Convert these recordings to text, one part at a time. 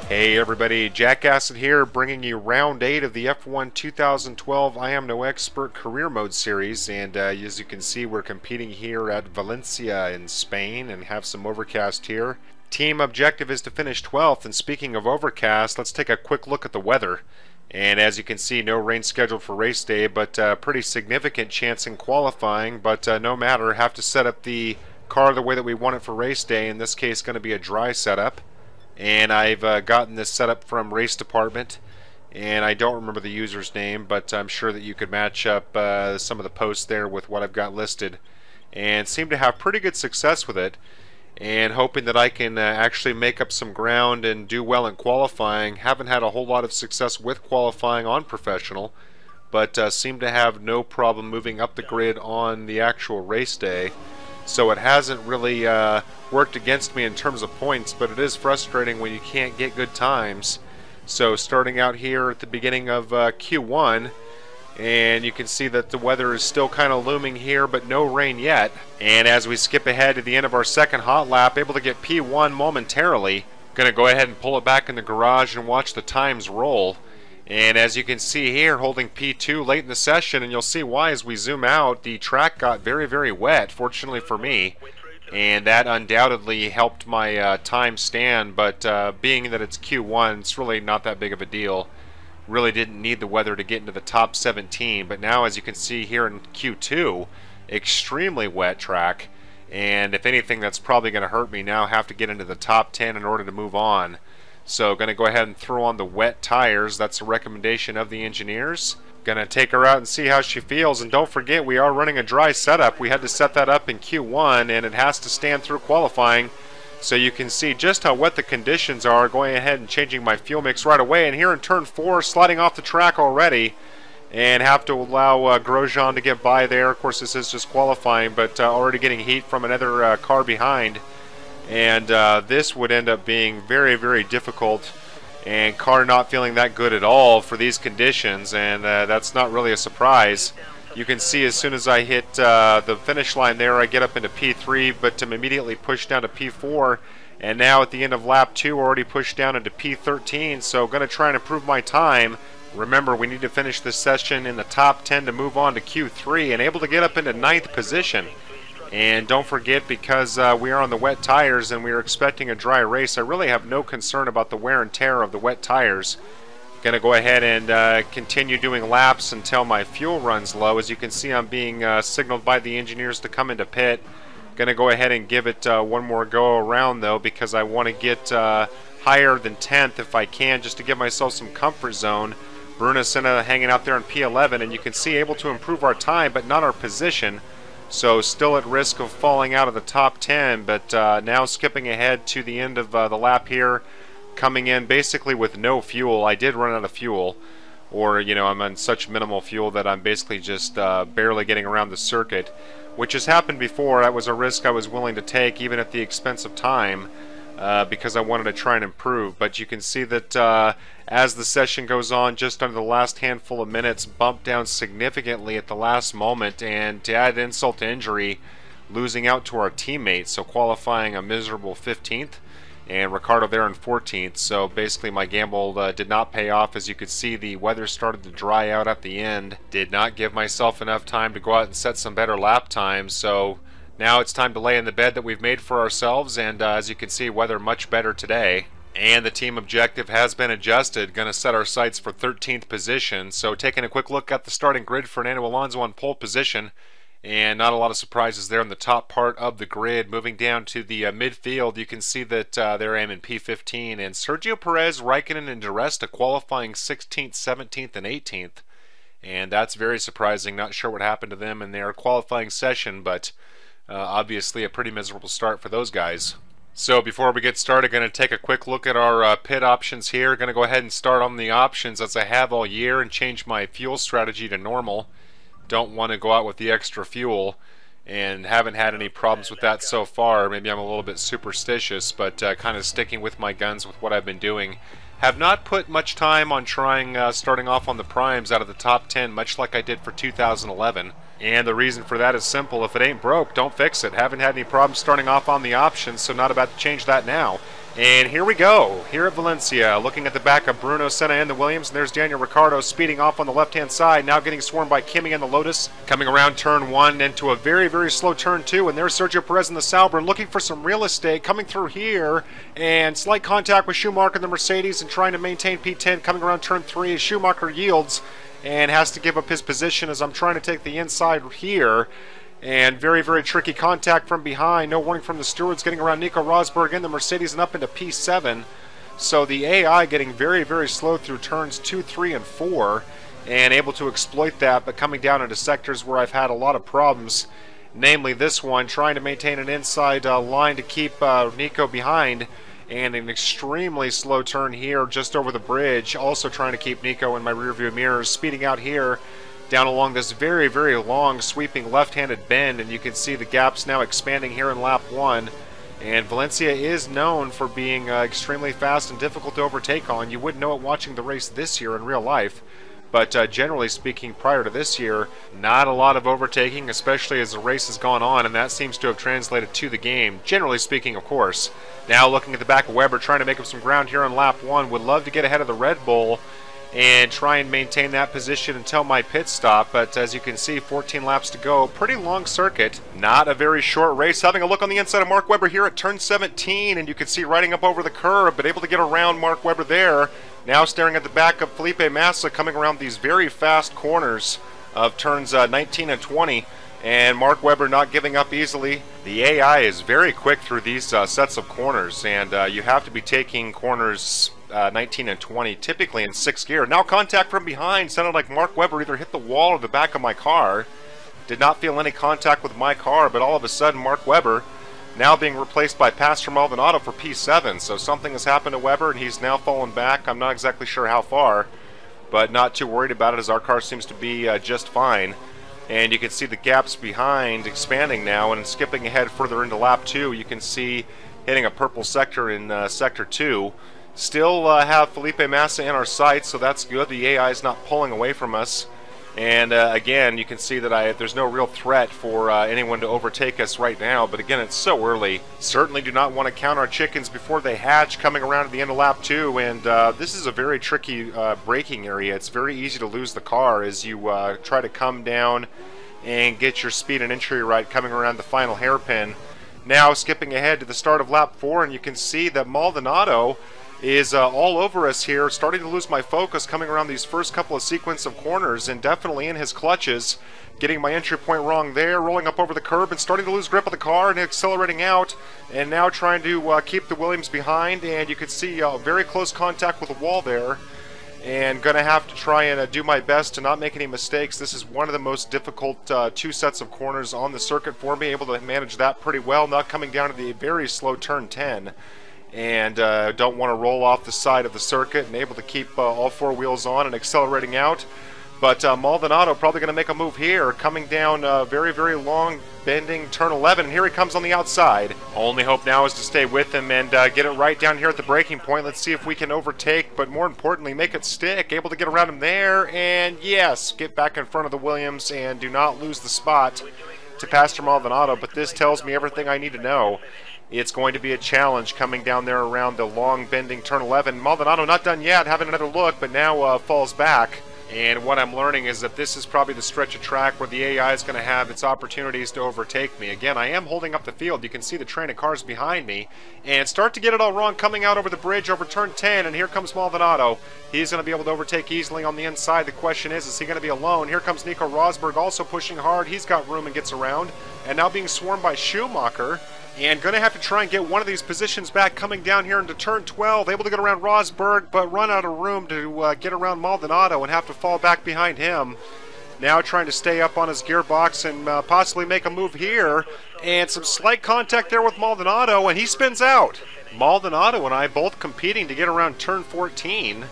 Hey everybody, Jack Acid here, bringing you round 8 of the F1 2012 I Am No Expert Career Mode series, and as you can see we're competing here at Valencia in Spain and have some overcast here. Team objective is to finish 12th, and speaking of overcast, let's take a quick look at the weather. And as you can see, no rain scheduled for race day, but pretty significant chance in qualifying, but no matter, have to set up the car the way that we want it for race day, in this case going to be a dry setup. And I've gotten this set up from Race Department, and I don't remember the user's name, but I'm sure that you could match up some of the posts there with what I've got listed, and seem to have pretty good success with it, and hoping that I can actually make up some ground and do well in qualifying. Haven't had a whole lot of success with qualifying on professional, but seem to have no problem moving up the grid on the actual race day. So it hasn't really worked against me in terms of points, but it is frustrating when you can't get good times. So starting out here at the beginning of Q1, and you can see that the weather is still kind of looming here, but no rain yet. And as we skip ahead to the end of our second hot lap, able to get P1 momentarily. Gonna go ahead and pull it back in the garage and watch the times roll. And as you can see here, holding P2 late in the session, and you'll see why as we zoom out, the track got very, very wet, fortunately for me, and that undoubtedly helped my time stand, but being that it's Q1, it's really not that big of a deal. Really didn't need the weather to get into the top 17, but now as you can see here in Q2, extremely wet track, and if anything, that's probably going to hurt me now. Have to get into the top 10 in order to move on. So going to go ahead and throw on the wet tires. That's a recommendation of the engineers. Going to take her out and see how she feels. And don't forget, we are running a dry setup. We had to set that up in Q1, and it has to stand through qualifying. So you can see just how wet the conditions are. Going ahead and changing my fuel mix right away. And here in turn 4, sliding off the track already. And have to allow Grosjean to get by there. Of course, this is just qualifying, but already getting heat from another car behind. And this would end up being very, very difficult, and car not feeling that good at all for these conditions, and that's not really a surprise. You can see as soon as I hit the finish line there, I get up into P3, but I'm immediately pushed down to P4, and now at the end of lap 2 already pushed down into P13, so going to try and improve my time. Remember, we need to finish this session in the top 10 to move on to Q3, and able to get up into 9th position. And don't forget, because we are on the wet tires and we are expecting a dry race, I really have no concern about the wear and tear of the wet tires. Gonna go ahead and continue doing laps until my fuel runs low. As you can see, I'm being signaled by the engineers to come into pit. Gonna go ahead and give it one more go around though, because I want to get higher than 10th if I can, just to give myself some comfort zone. Bruna Senna hanging out there in P11, and you can see able to improve our time but not our position. So still at risk of falling out of the top 10, but now skipping ahead to the end of the lap here, coming in basically with no fuel. I did run out of fuel, or you know, I'm on such minimal fuel that I'm basically just barely getting around the circuit, which has happened before. That was a risk I was willing to take, even at the expense of time, because I wanted to try and improve. But you can see that as the session goes on, just under the last handful of minutes, bumped down significantly at the last moment, and to add insult to injury, losing out to our teammates, so qualifying a miserable 15th, and Ricardo there in 14th. So basically my gamble did not pay off. As you could see, the weather started to dry out at the end. Did not give myself enough time to go out and set some better lap times, so now it's time to lay in the bed that we've made for ourselves, and as you can see, weather much better today. And the team objective has been adjusted. Going to set our sights for 13th position. So taking a quick look at the starting grid, Fernando Alonso on pole position. And not a lot of surprises there in the top part of the grid. Moving down to the midfield, you can see that they're aiming P15. And Sergio Perez, Raikkonen, and Di Resta qualifying 16th, 17th, and 18th. And that's very surprising. Not sure what happened to them in their qualifying session, but obviously a pretty miserable start for those guys. So before we get started, going to take a quick look at our pit options here. Going to go ahead and start on the options as I have all year and change my fuel strategy to normal. Don't want to go out with the extra fuel, and haven't had any problems with that so far. Maybe I'm a little bit superstitious, but kind of sticking with my guns with what I've been doing. Have not put much time on trying starting off on the primes out of the top 10, much like I did for 2011. And the reason for that is simple. If it ain't broke, don't fix it. Haven't had any problems starting off on the options, so not about to change that now. And here we go, here at Valencia, looking at the back of Bruno Senna and the Williams, and there's Daniel Ricciardo speeding off on the left-hand side, now getting swarmed by Kimi and the Lotus, coming around turn 1 into a very, very slow turn 2, and there's Sergio Perez in the Sauber looking for some real estate, coming through here, and slight contact with Schumacher and the Mercedes, and trying to maintain P10, coming around turn 3, as Schumacher yields, and has to give up his position as I'm trying to take the inside here. And very, very tricky contact from behind. No warning from the stewards, getting around Nico Rosberg in the Mercedes and up into P7. So the AI getting very, very slow through turns 2, 3, and 4 and able to exploit that, but coming down into sectors where I've had a lot of problems, namely this one, trying to maintain an inside line to keep Nico behind, and an extremely slow turn here just over the bridge, also trying to keep Nico in my rearview mirrors, speeding out here down along this very, very long sweeping left-handed bend, and you can see the gaps now expanding here in lap 1. And Valencia is known for being extremely fast and difficult to overtake on. You wouldn't know it watching the race this year in real life, but generally speaking, prior to this year, not a lot of overtaking, especially as the race has gone on, and that seems to have translated to the game, generally speaking, of course. Now looking at the back of Webber, trying to make up some ground here on lap 1, would love to get ahead of the Red Bull and try and maintain that position until my pit stop, but as you can see, 14 laps to go. Pretty long circuit, not a very short race. Having a look on the inside of Mark Webber here at turn 17, and you can see riding up over the curb, but able to get around Mark Webber there. Now staring at the back of Felipe Massa, coming around these very fast corners of turns 19 and 20, and Mark Webber not giving up easily. The AI is very quick through these sets of corners, and you have to be taking corners 19 and 20, typically in 6th gear. Now contact from behind. Sounded like Mark Webber either hit the wall or the back of my car. Did not feel any contact with my car, but all of a sudden Mark Webber now being replaced by Pastor Maldonado for P7. So something has happened to Webber, and he's now fallen back. I'm not exactly sure how far, but not too worried about it as our car seems to be just fine. And you can see the gaps behind expanding now, and skipping ahead further into lap 2, you can see hitting a purple sector in sector 2. Still have Felipe Massa in our sights, so that's good. The AI is not pulling away from us. And again, you can see that there's no real threat for anyone to overtake us right now. But again, it's so early. Certainly do not want to count our chickens before they hatch, coming around at the end of lap 2. And this is a very tricky braking area. It's very easy to lose the car as you try to come down and get your speed and entry right, coming around the final hairpin. Now skipping ahead to the start of lap 4, and you can see that Maldonado is all over us here, starting to lose my focus coming around these first couple of sequence of corners, and definitely in his clutches, getting my entry point wrong there, rolling up over the curb and starting to lose grip of the car and accelerating out, and now trying to keep the Williams behind, and you can see very close contact with the wall there, and gonna have to try and do my best to not make any mistakes. This is one of the most difficult 2 sets of corners on the circuit for me, able to manage that pretty well, not coming down to the very slow turn 10. And don't want to roll off the side of the circuit, and able to keep all 4 wheels on and accelerating out. But Maldonado probably going to make a move here, coming down very, very long bending turn 11, and here he comes on the outside. Only hope now is to stay with him and get it right down here at the braking point. Let's see if we can overtake, but more importantly, make it stick. Able to get around him there, and yes, get back in front of the Williams and do not lose the spot to Pastor Maldonado. But this tells me everything I need to know. It's going to be a challenge coming down there around the long bending turn 11. Maldonado not done yet, having another look, but now falls back. And what I'm learning is that this is probably the stretch of track where the AI is going to have its opportunities to overtake me. Again, I am holding up the field. You can see the train of cars behind me. And start to get it all wrong coming out over the bridge over turn 10. And here comes Maldonado. He's going to be able to overtake easily on the inside. The question is he going to be alone? Here comes Nico Rosberg also pushing hard. He's got room and gets around. And now being swarmed by Schumacher. And going to have to try and get one of these positions back coming down here into turn 12. Able to get around Rosberg, but run out of room to get around Maldonado and have to fall back behind him. Now trying to stay up on his gearbox and possibly make a move here. And some slight contact there with Maldonado, and he spins out. Maldonado and I both competing to get around turn 14.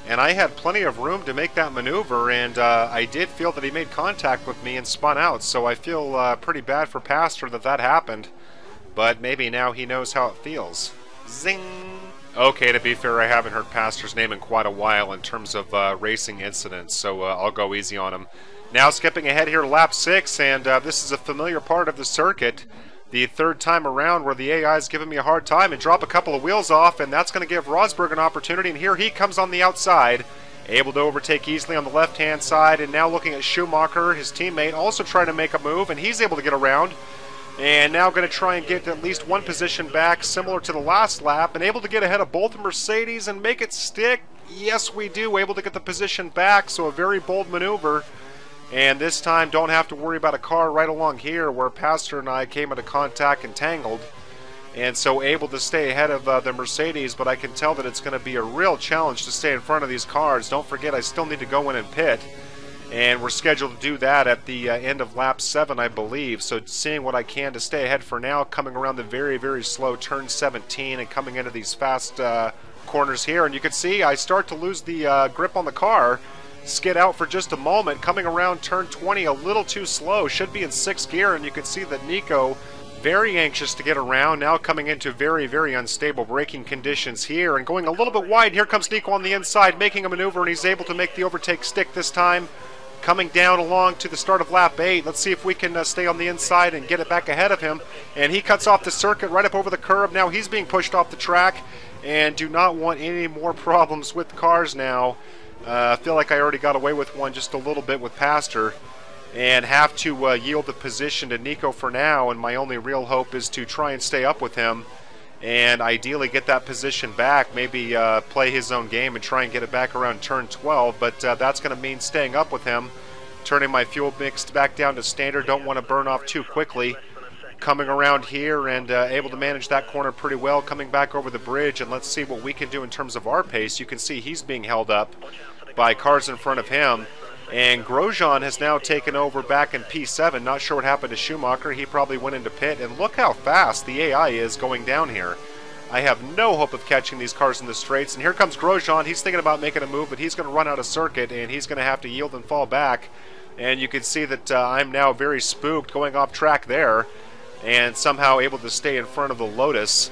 And I had plenty of room to make that maneuver, and I did feel that he made contact with me and spun out. So I feel pretty bad for Pastor that happened. But maybe now he knows how it feels. Zing! Okay, to be fair, I haven't heard Pastor's name in quite a while in terms of racing incidents, so I'll go easy on him. Now skipping ahead here to lap 6, and this is a familiar part of the circuit. the third time around where the AI is giving me a hard time and drop a couple of wheels off, and that's going to give Rosberg an opportunity, and here he comes on the outside, able to overtake easily on the left-hand side, and now looking at Schumacher, his teammate, also trying to make a move, and he's able to get around, and now going to try and get at least one position back, similar to the last lap, and able to get ahead of both Mercedes and make it stick. Yes, we do, able to get the position back, so a very bold maneuver. And this time, don't have to worry about a car right along here where Pastor and I came into contact and tangled. And so able to stay ahead of the Mercedes, but I can tell that it's going to be a real challenge to stay in front of these cars. Don't forget, I still need to go in and pit. And we're scheduled to do that at the end of lap 7, I believe. So seeing what I can to stay ahead for now, coming around the very, very slow turn 17 and coming into these fast corners here. And you can see I start to lose the grip on the car. Skid out for just a moment, coming around turn 20 a little too slow, should be in 6th gear, and you can see that Nico very anxious to get around, now coming into very, very unstable braking conditions here, and going a little bit wide. Here comes Nico on the inside, making a maneuver, and he's able to make the overtake stick this time, coming down along to the start of lap 8. Let's see if we can stay on the inside and get it back ahead of him, and he cuts off the circuit right up over the curb. Now he's being pushed off the track, and do not want any more problems with cars now. I feel like I already got away with one just a little bit with Pastor, and have to yield the position to Nico for now, and my only real hope is to try and stay up with him and ideally get that position back, maybe play his own game and try and get it back around turn 12, but that's going to mean staying up with him, turning my fuel mix back down to standard, don't want to burn off too quickly. Coming around here and able to manage that corner pretty well, coming back over the bridge, and let's see what we can do in terms of our pace. You can see he's being held up by cars in front of him, and Grosjean has now taken over back in P7. Not sure what happened to Schumacher. He probably went into pit, and look how fast the AI is going down here. I have no hope of catching these cars in the straights, and here comes Grosjean. He's thinking about making a move, but he's going to run out of circuit, and he's going to have to yield and fall back, and you can see that I'm now very spooked going off track there, and somehow able to stay in front of the Lotus.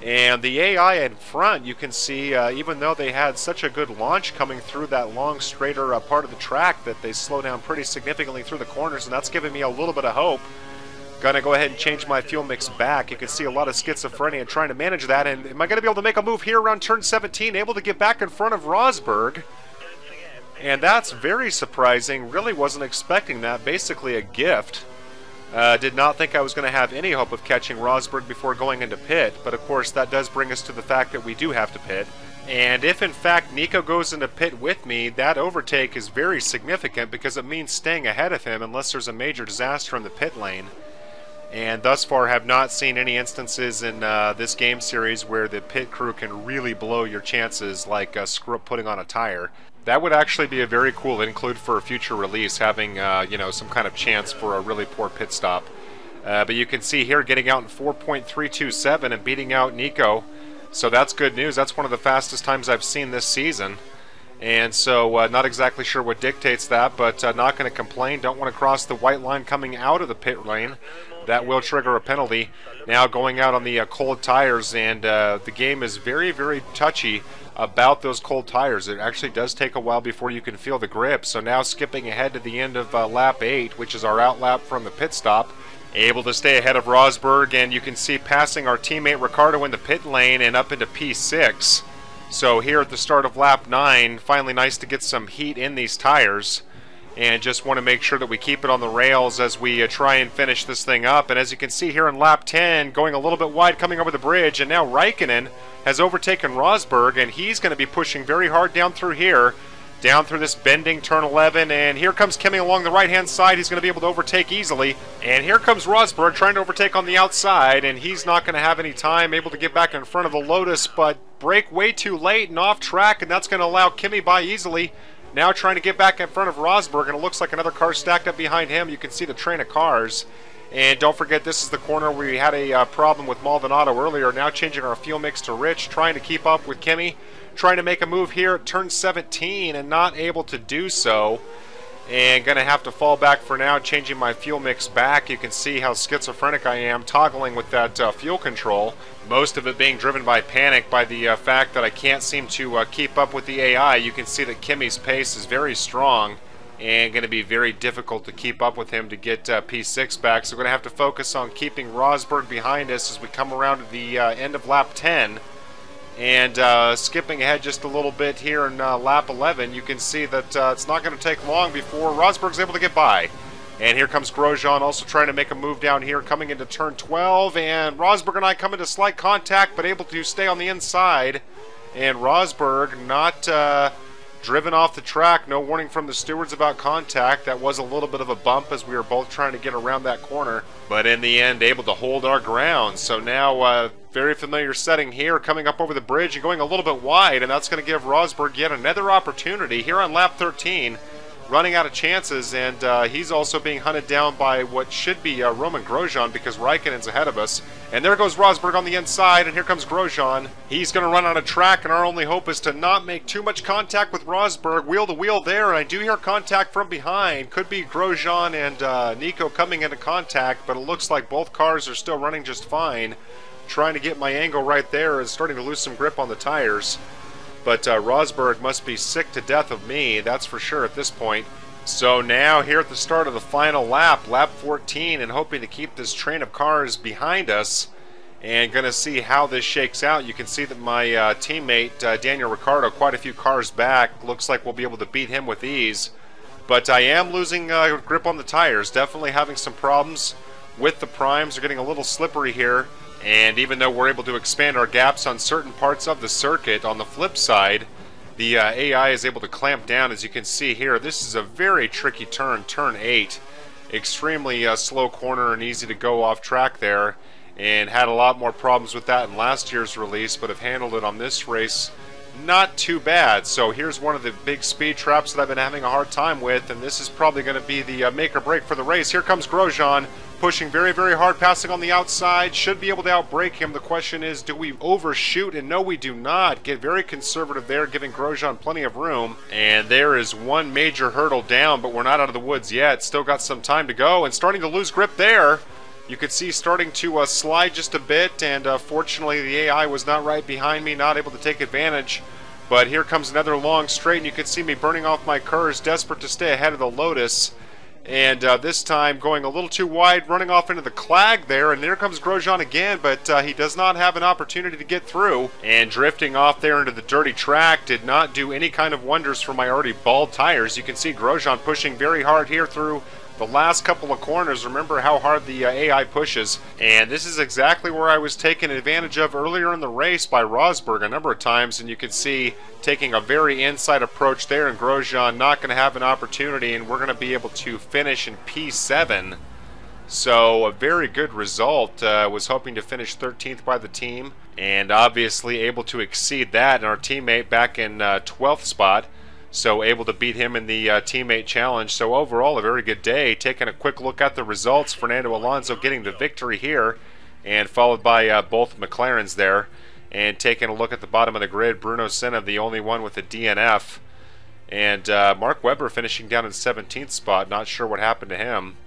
And the AI in front, you can see, even though they had such a good launch coming through that long, straighter part of the track, that they slow down pretty significantly through the corners, and that's giving me a little bit of hope. Gonna go ahead and change my fuel mix back. You can see a lot of schizophrenia trying to manage that, and am I gonna be able to make a move here around turn 17, able to get back in front of Rosberg? And that's very surprising, really wasn't expecting that, basically a gift. Did not think I was going to have any hope of catching Rosberg before going into pit, but of course that does bring us to the fact that we do have to pit. And if in fact Nico goes into pit with me, that overtake is very significant because it means staying ahead of him unless there's a major disaster in the pit lane. And thus far have not seen any instances in this game series where the pit crew can really blow your chances, like putting on a tire. That would actually be a very cool include for a future release, having you know, some kind of chance for a really poor pit stop. But you can see here getting out in 4.327 and beating out Nico. So that's good news. That's one of the fastest times I've seen this season. And so not exactly sure what dictates that, but not going to complain. Don't want to cross the white line coming out of the pit lane. That will trigger a penalty. Now going out on the cold tires, and the game is very, very touchy about those cold tires. It actually does take a while before you can feel the grip. So now skipping ahead to the end of lap 8, which is our out lap from the pit stop. Able to stay ahead of Rosberg, and you can see passing our teammate Ricardo in the pit lane and up into P6. So here at the start of lap 9, finally nice to get some heat in these tires. And just want to make sure that we keep it on the rails as we try and finish this thing up. And as you can see here in lap 10, going a little bit wide coming over the bridge, and now Raikkonen has overtaken Rosberg, and he's going to be pushing very hard down through here, down through this bending turn 11, and here comes Kimi along the right-hand side. He's going to be able to overtake easily, and here comes Rosberg trying to overtake on the outside, and he's not going to have any time, able to get back in front of the Lotus, but brake way too late and off track, and that's going to allow Kimi by easily. Now trying to get back in front of Rosberg, and it looks like another car stacked up behind him. You can see the train of cars. And don't forget, this is the corner where we had a problem with Maldonado earlier. Now changing our fuel mix to rich, trying to keep up with Kimi. Trying to make a move here at turn 17 and not able to do so. And going to have to fall back for now, changing my fuel mix back. You can see how schizophrenic I am, toggling with that fuel control. Most of it being driven by panic, by the fact that I can't seem to keep up with the AI. You can see that Kimi's pace is very strong. and going to be very difficult to keep up with him to get P6 back. So we're going to have to focus on keeping Rosberg behind us as we come around to the end of lap 10. And skipping ahead just a little bit here in lap 11, you can see that it's not going to take long before Rosberg's able to get by. And here comes Grosjean also trying to make a move down here, coming into turn 12. And Rosberg and I come into slight contact, but able to stay on the inside. And Rosberg not driven off the track. No warning from the stewards about contact. That was a little bit of a bump as we were both trying to get around that corner. But in the end, able to hold our ground. So now, very familiar setting here, coming up over the bridge and going a little bit wide. And that's going to give Rosberg yet another opportunity here on lap 13. Running out of chances, and he's also being hunted down by what should be Roman Grosjean because Raikkonen's ahead of us. And there goes Rosberg on the inside, and here comes Grosjean. He's going to run out of track, and our only hope is to not make too much contact with Rosberg. Wheel to wheel there, and I do hear contact from behind. Could be Grosjean and Nico coming into contact, but it looks like both cars are still running just fine. Trying to get my angle right there and starting to lose some grip on the tires. But Rosberg must be sick to death of me, that's for sure at this point. So now here at the start of the final lap, lap 14, and hoping to keep this train of cars behind us. And going to see how this shakes out. You can see that my teammate, Daniel Ricciardo, quite a few cars back. Looks like we'll be able to beat him with ease. But I am losing grip on the tires. Definitely having some problems with the primes. They're getting a little slippery here. And even though we're able to expand our gaps on certain parts of the circuit, on the flip side, the AI is able to clamp down. As you can see here, this is a very tricky turn, turn 8. Extremely slow corner and easy to go off track there. And had a lot more problems with that in last year's release, but have handled it on this race not too bad. So here's one of the big speed traps that I've been having a hard time with, and this is probably going to be the make or break for the race. Here comes Grosjean, pushing very, very hard, passing on the outside. Should be able to outbrake him. The question is, do we overshoot? And no, we do not. Get very conservative there, giving Grosjean plenty of room. And there is one major hurdle down, but we're not out of the woods yet. Still got some time to go, and starting to lose grip there. You could see starting to slide just a bit, and fortunately the AI was not right behind me, not able to take advantage. But here comes another long straight, and you can see me burning off my curves, desperate to stay ahead of the Lotus. And this time going a little too wide, running off into the clag there, and there comes Grosjean again, but he does not have an opportunity to get through. And drifting off there into the dirty track did not do any kind of wonders for my already bald tires. You can see Grosjean pushing very hard here through the last couple of corners. Remember how hard the AI pushes. And this is exactly where I was taken advantage of earlier in the race by Rosberg a number of times, and you can see taking a very inside approach there, and Grosjean not going to have an opportunity, and we're going to be able to finish in P7. So a very good result. Was hoping to finish 13th by the team, and obviously able to exceed that, and our teammate back in 12th spot. So able to beat him in the teammate challenge. So overall, a very good day. Taking a quick look at the results, Fernando Alonso getting the victory here, and followed by both McLarens there. And taking a look at the bottom of the grid, Bruno Senna, the only one with a DNF. And Mark Webber finishing down in 17th spot. Not sure what happened to him.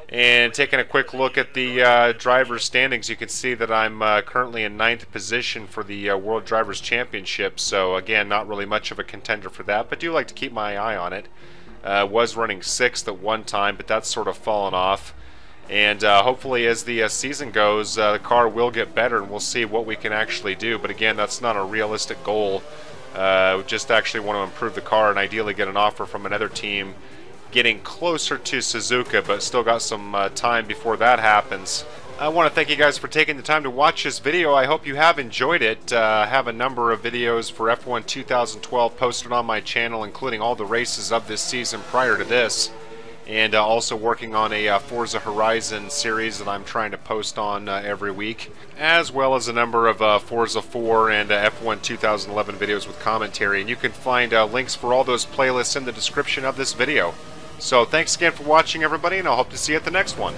And taking a quick look at the driver's standings, you can see that I'm currently in 9th position for the World Drivers' Championship. So again, not really much of a contender for that, but do like to keep my eye on it. Was running 6th at one time, but that's sort of fallen off. And hopefully as the season goes, the car will get better, and we'll see what we can actually do. But again, that's not a realistic goal. We just actually want to improve the car and ideally get an offer from another team, getting closer to Suzuka, but still got some time before that happens. I want to thank you guys for taking the time to watch this video. I hope you have enjoyed it. I have a number of videos for F1 2012 posted on my channel, including all the races of this season prior to this. And also working on a Forza Horizon series that I'm trying to post on every week, as well as a number of Forza 4 and F1 2011 videos with commentary. And you can find links for all those playlists in the description of this video. So thanks again for watching, everybody, and I'll hope to see you at the next one.